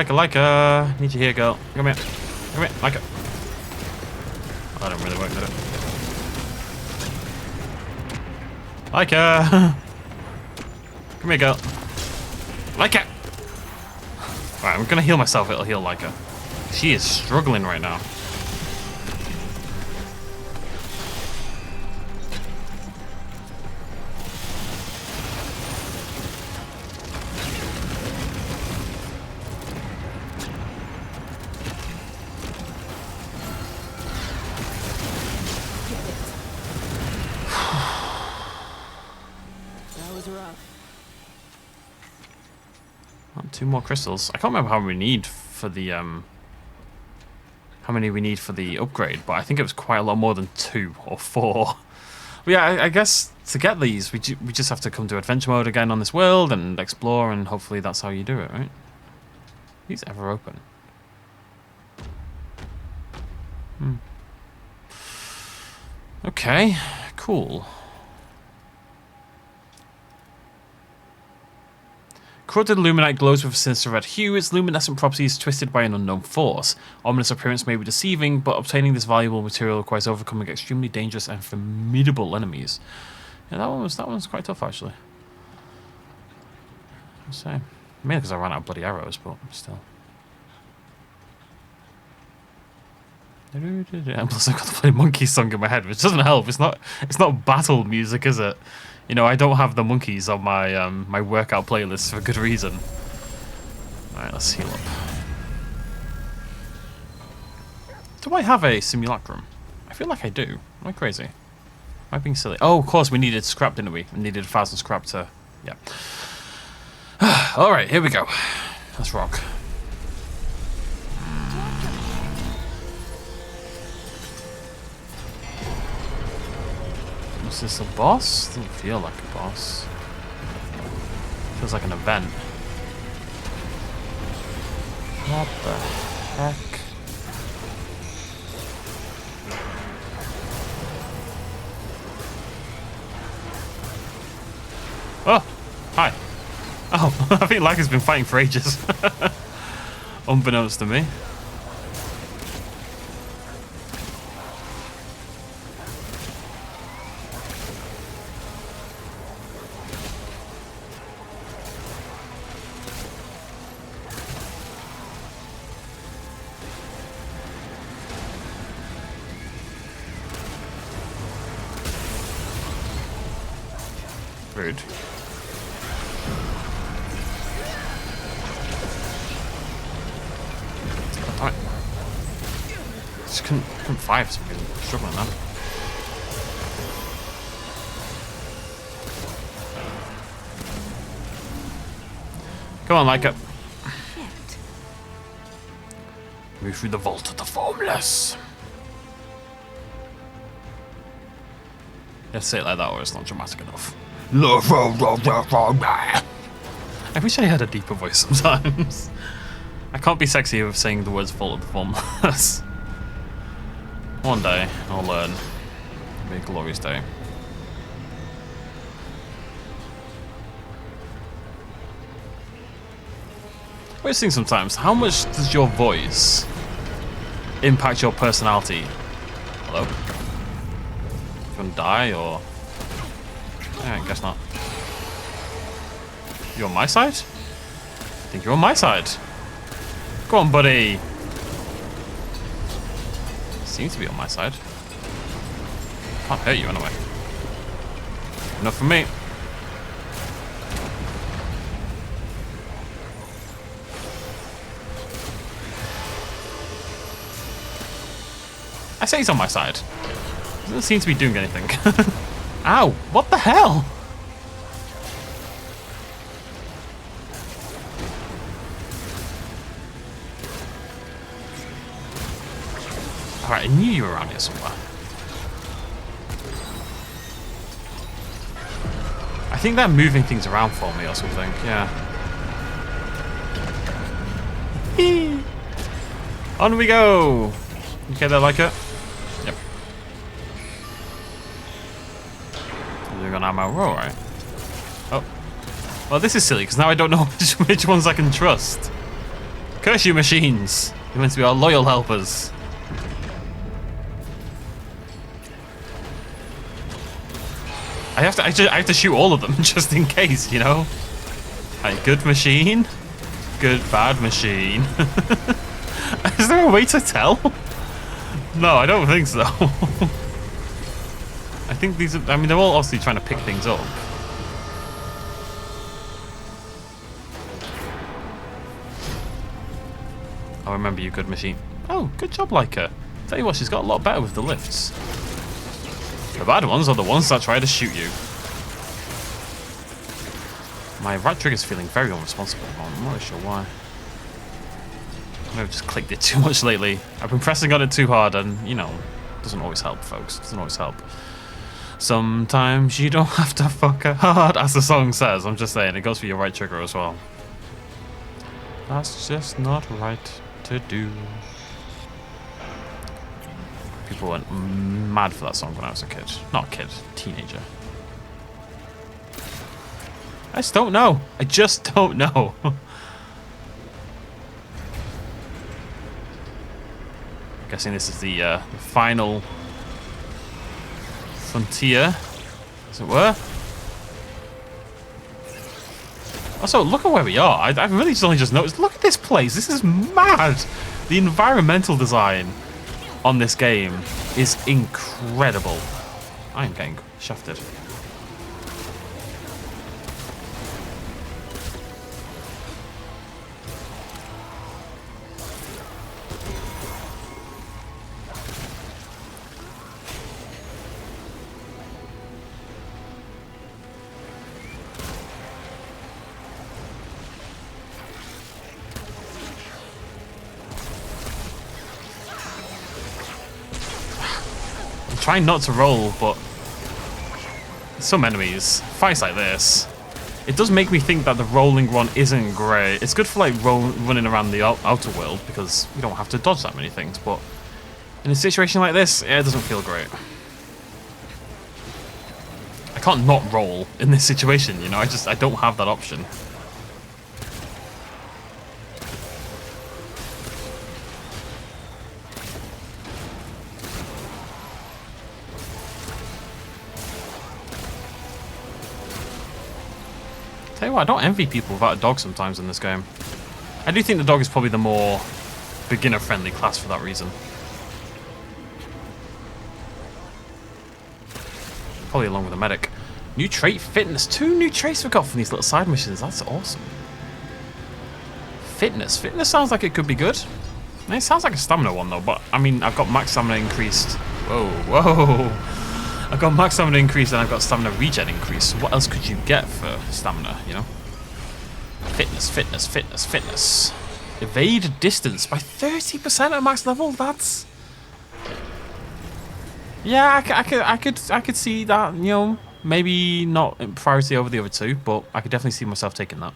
Like need you here, girl. Come here. Come here, Micah. Oh, that didn't really work, did it? Micah! Come here, girl. Micah! Alright, I'm gonna heal myself, it'll heal Micah. She is struggling right now. Two more crystals. I can't remember how many we need for the upgrade, but I think it was quite a lot more than 2 or 4. But yeah, I guess to get these, we just have to come to adventure mode again on this world and explore, and hopefully that's how you do it, right? Are these ever open? Okay, cool. Corrupted luminite glows with a sinister red hue. Its luminescent properties twisted by an unknown force. Ominous appearance may be deceiving, but obtaining this valuable material requires overcoming extremely dangerous and formidable enemies. Yeah, that one's quite tough actually. I'll say. Mainly because I ran out of bloody arrows, but still. And plus I've got the bloody monkey song in my head, which doesn't help. It's not battle music, is it? You know, I don't have the monkeys on my my workout playlist for good reason. Alright, let's heal up. Do I have a simulacrum? I feel like I do. Am I crazy? Am I being silly? Oh, of course, we needed scrap, didn't we? We needed 1,000 scrap to... Yeah. Alright, here we go. Let's rock. Is this a boss? Doesn't feel like a boss. Feels like an event. What the heck? Oh! Hi! Oh, I think Laga's been fighting for ages. Unbeknownst to me. Rude. Oh, damn it. Just couldn't fire for some reason. Struggling now. Come on, Micah. Shit. Move through the vault of the formless. Let's say it like that or it's not dramatic enough. I wish I had a deeper voice sometimes. I can't be sexy with saying the words vault of the formless. One day, I'll learn. It'll be a glorious day. I always think sometimes, how much does your voice impact your personality? Hello? You gonna die, or... I guess not. You on my side? I think you're on my side. Go on, buddy. Seems to be on my side. Can't hurt you anyway. Enough for me. I say he's on my side. Doesn't seem to be doing anything. Ow! What the hell? Alright, I knew you were around here somewhere. I think they're moving things around for me or something, yeah. On we go! Okay, they like it? Yep. They're gonna ammo roll, right? Oh. Well, this is silly, because now I don't know which ones I can trust. Curse you, machines! You're meant to be our loyal helpers. I have to shoot all of them just in case, you know? Right, good machine. Good bad machine. Is there a way to tell? No, I don't think so. I think these are, I mean, they're all obviously trying to pick things up. I remember you, good machine. Oh, good job, Leica. Tell you what, she's got a lot better with the lifts. The bad ones are the ones that try to shoot you. My right trigger's feeling very unresponsible. I'm not really sure why. I've just clicked it too much lately. I've been pressing on it too hard and, you know, it doesn't always help, folks. It doesn't always help. Sometimes you don't have to fuck hard, as the song says. I'm just saying, it goes for your right trigger as well. That's just not right to do. People went mad for that song when I was a kid. Not a kid, teenager. I just don't know. I just don't know. Guessing this is the final frontier, as it were. Also, look at where we are. I've really only just noticed. Look at this place. This is mad. The environmental design on this game is incredible. I am getting shafted. Trying not to roll, but some enemies, fights like this, it does make me think that the rolling one isn't great. It's good for like running around the outer world because you don't have to dodge that many things, but in a situation like this, yeah, it doesn't feel great. I can't not roll in this situation, you know, I don't have that option. Tell you what, I don't envy people without a dog sometimes in this game. I do think the dog is probably the more beginner-friendly class for that reason. Probably along with the medic. New trait fitness. 2 new traits we got from these little side missions. That's awesome. Fitness. Fitness sounds like it could be good. It sounds like a stamina one though, but I mean, I've got max stamina increased. Whoa, whoa. I've got max stamina increased and I've got stamina regen increased. So what else could you get for stamina, you know? Fitness, fitness, fitness, fitness. Evade distance by 30% at max level. That's... Yeah, I could see that, you know, maybe not in priority over the other 2, but I could definitely see myself taking that.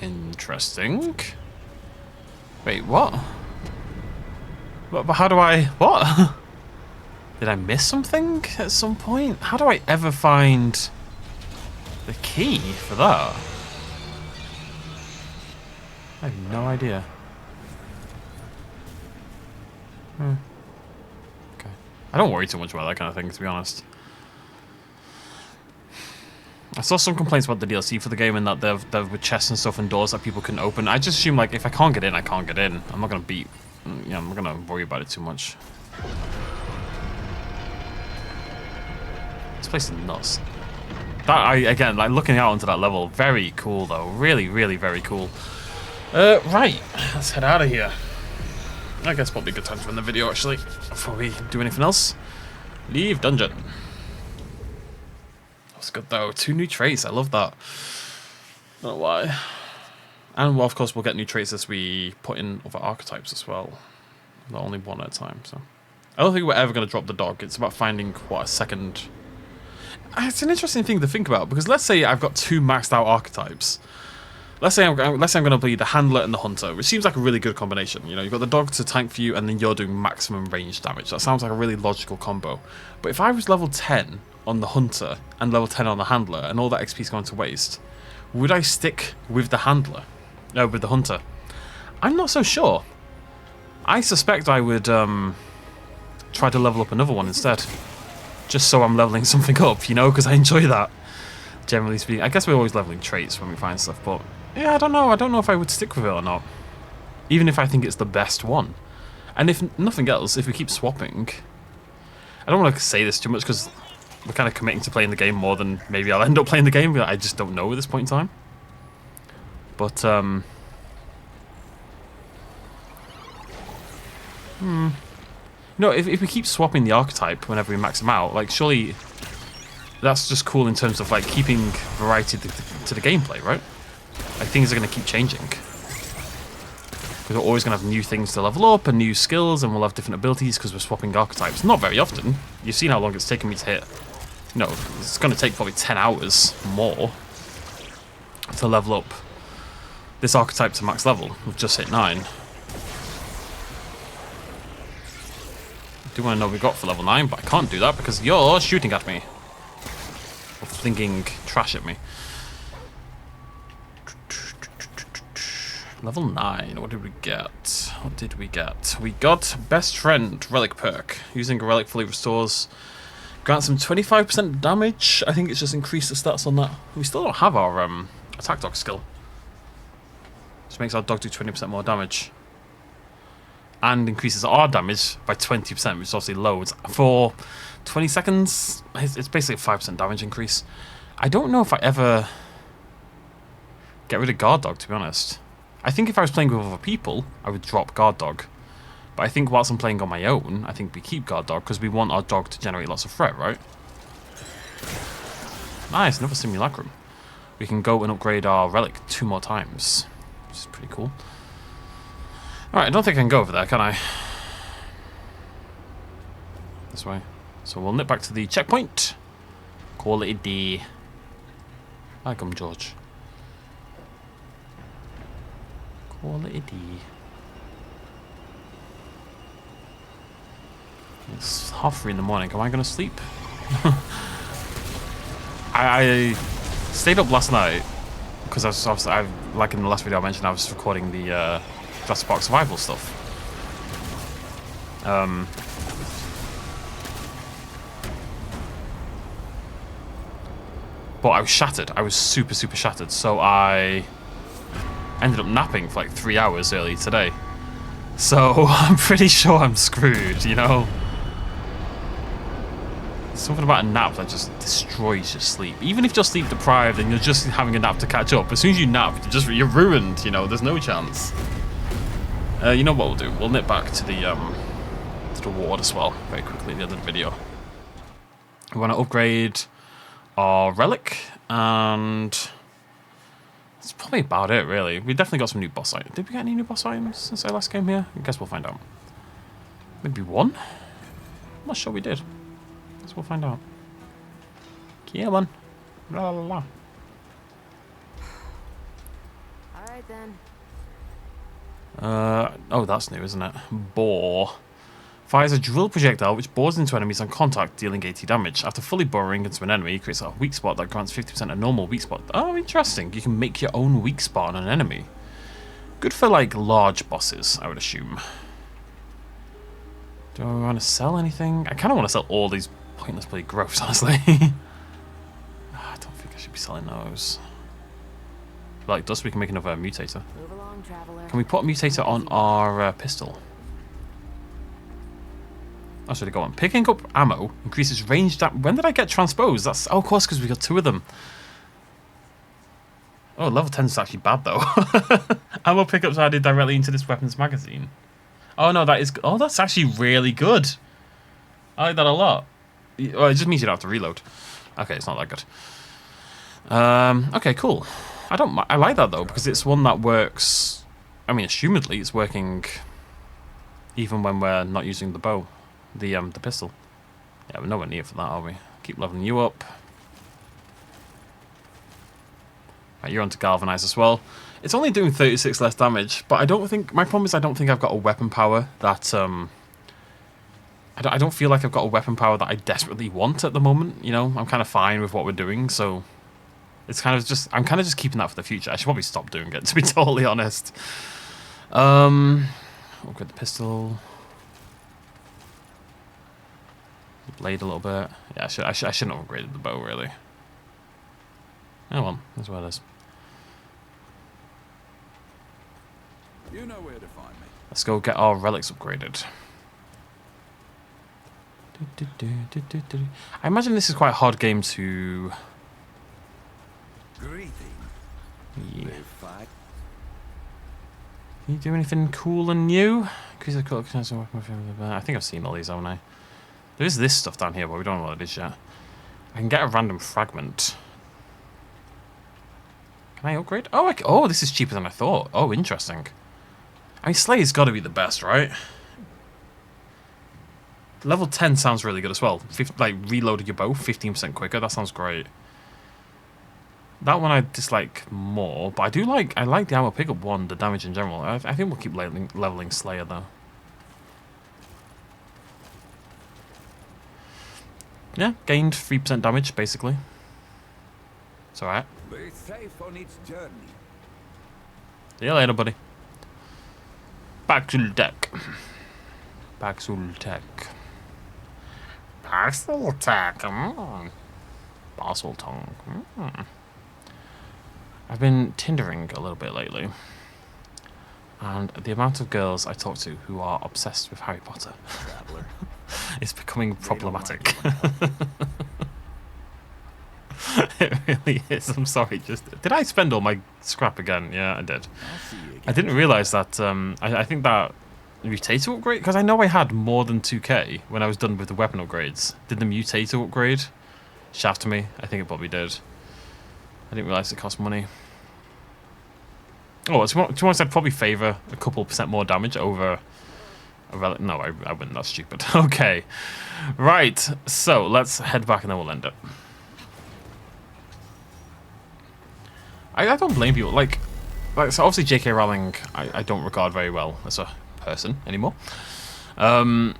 Interesting. Wait, what? But how do I... What? Did I miss something at some point? How do I ever find the key for that? I have no idea. Okay. I don't worry too much about that kind of thing, to be honest. I saw some complaints about the DLC for the game and that there were chests and stuff and doors that people couldn't open. I just assume, like, if I can't get in, I can't get in. I'm not going to beat... You know, I'm not going to worry about it too much. This place is nuts. That, again, like, looking out onto that level, very cool, though. Really, really very cool. Right. Let's head out of here. I guess probably a good time to end the video, actually, before we do anything else. Leave dungeon. That's good though. 2 new traits. I love that. Don't know why. And well, of course, we'll get new traits as we put in other archetypes as well. Not only one at a time. So I don't think we're ever going to drop the dog. It's about finding what a second. It's an interesting thing to think about because let's say I've got 2 maxed out archetypes. Let's say I'm going to be the handler and the hunter, which seems like a really good combination. You know, you've got the dog to tank for you, and then you're doing maximum range damage. That sounds like a really logical combo. But if I was level 10 on the hunter and level 10 on the handler, and all that XP's going to waste, would I stick with the handler? No, with the hunter. I'm not so sure. I suspect I would try to level up another one instead, just so I'm leveling something up. You know, because I enjoy that. Generally speaking, I guess we're always leveling traits when we find stuff, but. Yeah, I don't know. I don't know if I would stick with it or not. Even if I think it's the best one. And if nothing else, if we keep swapping... I don't want to say this too much because we're kind of committing to playing the game more than maybe I'll end up playing the game. But I just don't know at this point in time. But, You know, if we keep swapping the archetype whenever we max them out, like, surely that's just cool in terms of, like, keeping variety to the gameplay, right? Like, things are going to keep changing. Because we're always going to have new things to level up and new skills, and we'll have different abilities because we're swapping archetypes. Not very often. You've seen how long it's taken me to hit. You know, it's going to take probably 10 hours more to level up this archetype to max level. We've just hit 9. I do want to know what we got for level 9, but I can't do that because you're shooting at me. Or thinking trash at me. Level 9, what did we get? What did we get? We got Best Friend Relic perk. Using a relic fully restores. Grants them 25% damage. I think it's just increased the stats on that. We still don't have our attack dog skill. Which makes our dog do 20% more damage. And increases our damage by 20%, which is obviously loads. For 20 seconds, it's basically a 5% damage increase. I don't know if I ever get rid of guard dog, to be honest. I think if I was playing with other people, I would drop guard dog. But I think whilst I'm playing on my own, I think we keep guard dog because we want our dog to generate lots of threat, right? Nice, another simulacrum. We can go and upgrade our relic 2 more times, which is pretty cool. Alright, I don't think I can go over there, can I? This way. So we'll nip back to the checkpoint. Call it a day. Hi, come George. Call it a day. It's 3:30 in the morning. Am I going to sleep? I stayed up last night because I was obviously, like in the last video I mentioned, I was recording the Jurassic Park survival stuff. But I was shattered. I was super shattered. So I I ended up napping for like 3 hours early today. So I'm pretty sure I'm screwed, you know? There's something about a nap that just destroys your sleep. Even if you're sleep deprived and you're just having a nap to catch up, as soon as you nap, you're ruined, you know, there's no chance. You know what we'll do? We'll nip back to the ward as well, very quickly, the other video. We want to upgrade our relic, and that's probably about it, really. We definitely got some new boss items. Did we get any new boss items since I last came here? I guess we'll find out. Maybe one? I'm not sure we did. Guess we'll find out. Come on. La la la. Alright then. Oh, that's new, isn't it? Bore. Fires a drill projectile which bores into enemies on contact, dealing 80 damage. After fully boring into an enemy, it creates a weak spot that grants 50% a normal weak spot. Oh, interesting. You can make your own weak spot on an enemy. Good for, like, large bosses, I would assume. Do I want to sell anything? I kind of want to sell all these pointless bloody growths, honestly. I don't think I should be selling those. Like dust, we can make another mutator. Move along, traveler. Can we put a mutator on our pistol? That's really go on. Picking up ammo increases range. When did I get transposed? That's of course because we got 2 of them. Oh, level 10 is actually bad though. Ammo pickups added directly into this weapon's magazine. Oh no, that is. Oh, that's actually really good. I like that a lot. Oh, it just means you don't have to reload. Okay, it's not that good. Okay, cool. I like that though because it's one that works. I mean, assumedly, it's working even when we're not using the bow, the pistol. Yeah, we're nowhere near for that, are we? Keep leveling you up. Right, you're on to galvanize as well. It's only doing 36 less damage, but I don't think my problem is I don't think I've got a weapon power that I don't feel like I've got a weapon power that I desperately want at the moment. You know, I'm kind of fine with what we're doing, so. It's kind of just, I'm kind of just keeping that for the future. I should probably stop doing it, to be totally honest. Upgrade the pistol. The blade a little bit. Yeah, I shouldn't have upgraded the bow, really. Oh well, that's what it is. You know where to find me. Let's go get our relics upgraded. I imagine this is quite a hard game to... Greeting. Yeah. Can you do anything cool and new? I think I've seen all these, haven't I? There is this stuff down here, but we don't know what it is yet. I can get a random fragment. Can I upgrade? Oh, oh, this is cheaper than I thought. Oh, interesting. I mean, Slay's got to be the best, right? Level 10 sounds really good as well. Like, reloading your bow 15% quicker. That sounds great. That one I dislike more, but I like the ammo pickup one, the damage in general. I think we'll keep leveling Slayer though. Yeah, gained 3% damage basically. It's alright. Be safe on its journey. See you later, buddy. Back to the deck. Back to the deck. Parcel attack. Parcel tongue. I've been Tindering a little bit lately, and the amount of girls I talk to who are obsessed with Harry Potter is becoming problematic. It really is. I'm sorry. Did I spend all my scrap again? Yeah, I did. I didn't realise that. I think that mutator upgrade, because I know I had more than 2k when I was done with the weapon upgrades. Did the mutator upgrade shaft me? I think it probably did. I didn't realise it cost money. Oh, to be honest, I'd probably favour a couple % more damage over a relic. No, I wouldn't. That's stupid. Okay. Right. So, let's head back and then we'll end it. I don't blame people. Like so obviously J.K. Rowling, I don't regard very well as a person anymore. But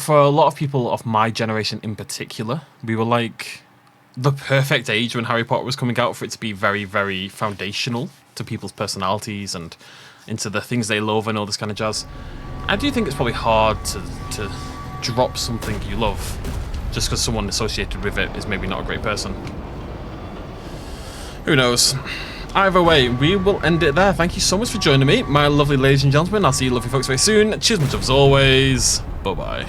for a lot of people of my generation in particular, we were like the perfect age when Harry Potter was coming out for it to be very, very foundational to people's personalities and into the things they love and all this kind of jazz. I do think it's probably hard to drop something you love just because someone associated with it is maybe not a great person. Who knows? either way, we will end it there. Thank you so much for joining me, my lovely ladies and gentlemen. I'll see you lovely folks very soon. Cheers much as always. Bye-bye.